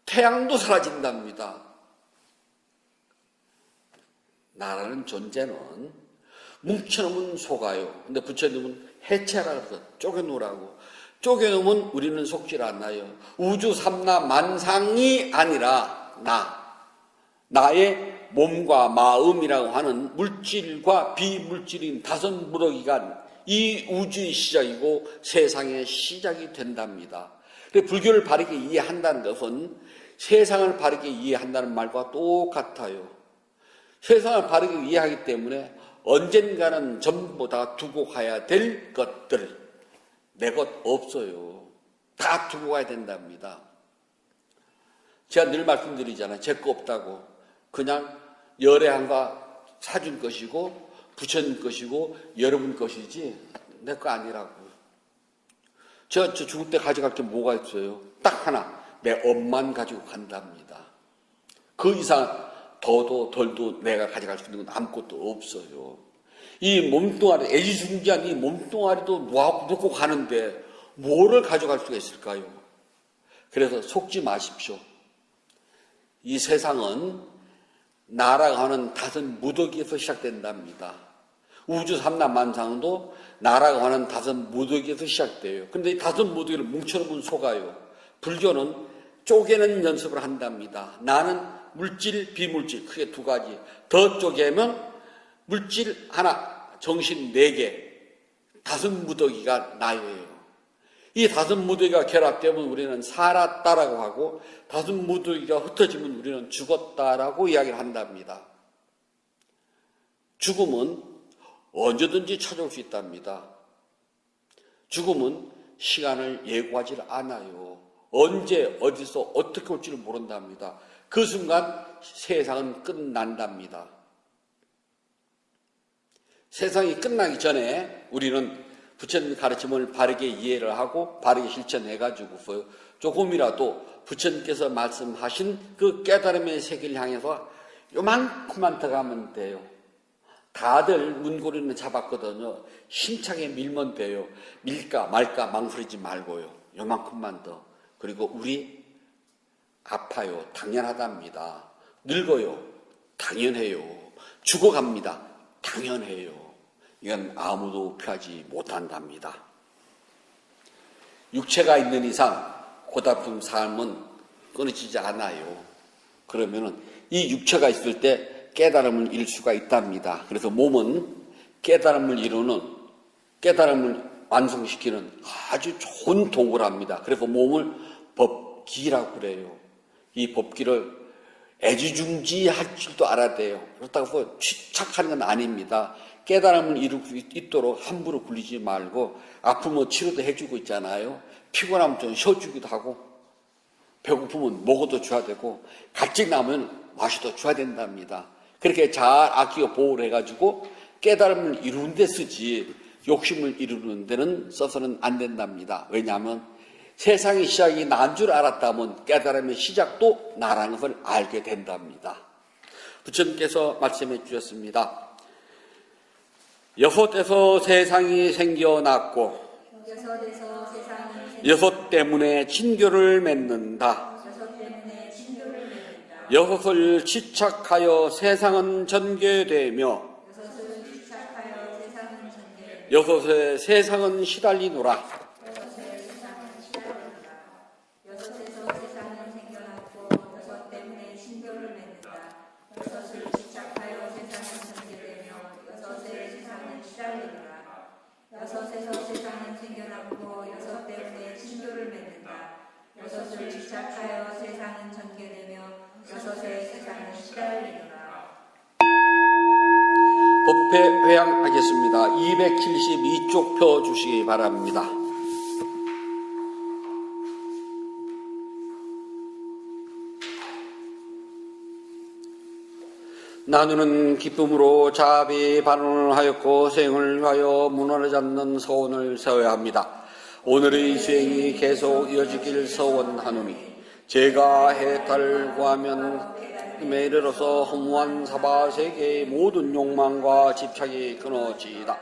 태양도 사라진답니다. 나라는 존재는 뭉쳐놓으면 속아요. 근데 부처님은 해체하라 그래서 쪼개놓으라고. 쪼개놓으면 우리는 속질 않아요. 우주 삼라 만상이 아니라 나의 몸과 마음이라고 하는 물질과 비물질인 5무더기가 이 우주의 시작이고 세상의 시작이 된답니다. 불교를 바르게 이해한다는 것은 세상을 바르게 이해한다는 말과 똑같아요. 세상을 바르게 이해하기 때문에 언젠가는 전부 다 두고 가야 될 것들, 내 것 없어요. 다 두고 가야 된답니다. 제가 늘 말씀드리잖아요. 제 거 없다고. 그냥 열애한가 사준 것이고 부처님 것이고 여러분 것이지 내 거 아니라고. 저 죽을 때 가져갈 게 뭐가 있어요? 딱 하나. 내 엄만 가지고 간답니다. 그 이상 더도 덜도 내가 가져갈 수 있는 건 아무것도 없어요. 이 몸뚱아리, 애지중지한 이 몸뚱아리도 놓고 가는데 뭐를 가져갈 수가 있을까요? 그래서 속지 마십시오. 이 세상은 나라고 하는 5무더기에서 시작된답니다. 우주 삼라만상도 나라고 하는 5무더기에서 시작돼요. 그런데 이 5무더기를 뭉쳐놓으면 속아요. 불교는 쪼개는 연습을 한답니다. 나는 물질, 비물질 크게 2가지. 더 쪼개면 물질 하나, 정신 4개, 5무더기가 나예요. 이 5무더기가 결합되면 우리는 살았다라고 하고 5무더기가 흩어지면 우리는 죽었다라고 이야기를 한답니다. 죽음은 언제든지 찾아올 수 있답니다. 죽음은 시간을 예고하지 않아요. 언제 어디서 어떻게 올지를 모른답니다. 그 순간 세상은 끝난답니다. 세상이 끝나기 전에 우리는 부처님 가르침을 바르게 이해를 하고 바르게 실천해가지고서 조금이라도 부처님께서 말씀하신 그 깨달음의 세계를 향해서 요만큼만 더 가면 돼요. 다들 문고리는 잡았거든요. 힘차게 밀면 돼요. 밀까 말까 망설이지 말고요. 요만큼만 더. 그리고 우리 아파요. 당연하답니다. 늙어요. 당연해요. 죽어갑니다. 당연해요. 이건 아무도 피하지 못한답니다. 육체가 있는 이상 고달픈 삶은 끊어지지 않아요. 그러면은 이 육체가 있을 때 깨달음을 이룰 수가 있답니다. 그래서 몸은 깨달음을 이루는, 깨달음을 완성시키는 아주 좋은 도구랍니다. 그래서 몸을 법기라고 그래요. 이 법기를 애지중지할 줄도 알아야 돼요. 그렇다고 해서 취착하는 건 아닙니다. 깨달음을 이룰 수 있도록 함부로 굴리지 말고 아프면 치료도 해주고 있잖아요. 피곤하면 좀 쉬어주기도 하고 배고프면 먹어도 줘야 되고 갈증 나면 마셔도 줘야 된답니다. 그렇게 잘 아끼고 보호를 해가지고 깨달음을 이루는 데 쓰지 욕심을 이루는 데는 써서는 안 된답니다. 왜냐하면 세상의 시작이 난 줄 알았다면 깨달음의 시작도 나라는 것을 알게 된답니다. 부처님께서 말씀해 주셨습니다. 여섯에서 세상이 생겨났고 여섯 때문에 친교를 맺는다. 여섯을 지착하여 세상은 전개되며 여섯에 세상은 시달리노라. 여섯에서 세상은 생겨났고 여섯 때문에 친교를 맺는다. 여섯을 집착하여 세상은 전개되며 여섯의 세상은 시달리노라. 법회 회양하겠습니다. 272쪽 펴 주시기 바랍니다. 나누는 기쁨으로 자비 반응을 하였고 생을 위하여 문화를 잡는 서원을 세워야 합니다. 오늘의 수행이 계속 이어지길 서원하노니 제가 해탈 구하면 힘에 이르러서 허무한 사바세계의 모든 욕망과 집착이 끊어지이다.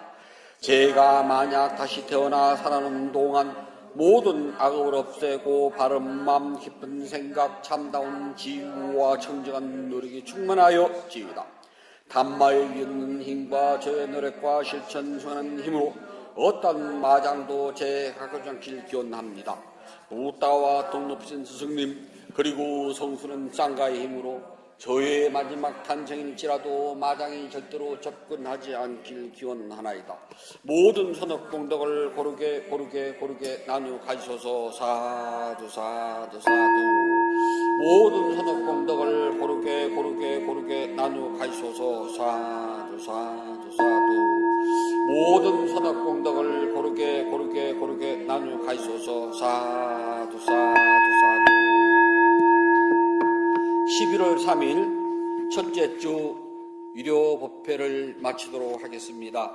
제가 만약 다시 태어나 살아가는 동안 모든 악을 없애고 바른 마음 깊은 생각 참다운 지우와 청정한 노력이 충만하여 지이다. 담마에 이르는 힘과 저의 노력과 실천 수하는 힘으로 어떤 마장도 제 가까지 않길 기원합니다. 부다와 돈 높이신 스승님 그리고 성수는 쌍가의 힘으로 저의 마지막 탄생일지라도 마장이 절대로 접근하지 않길 기원하나이다. 모든 선업공덕을 고르게 나누어 가지소서. 사두 사두 사두. 모든 선업공덕을 고르게 나누어 가지소서. 사두 사두 사두. 모든 선업공덕을 고르게 나누어 가지소서. 사두 사두 사두. 11월 3일 첫째 주 유료 법회를 마치도록 하겠습니다.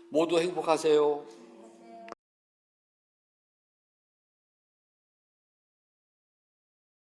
모두 행복하세요.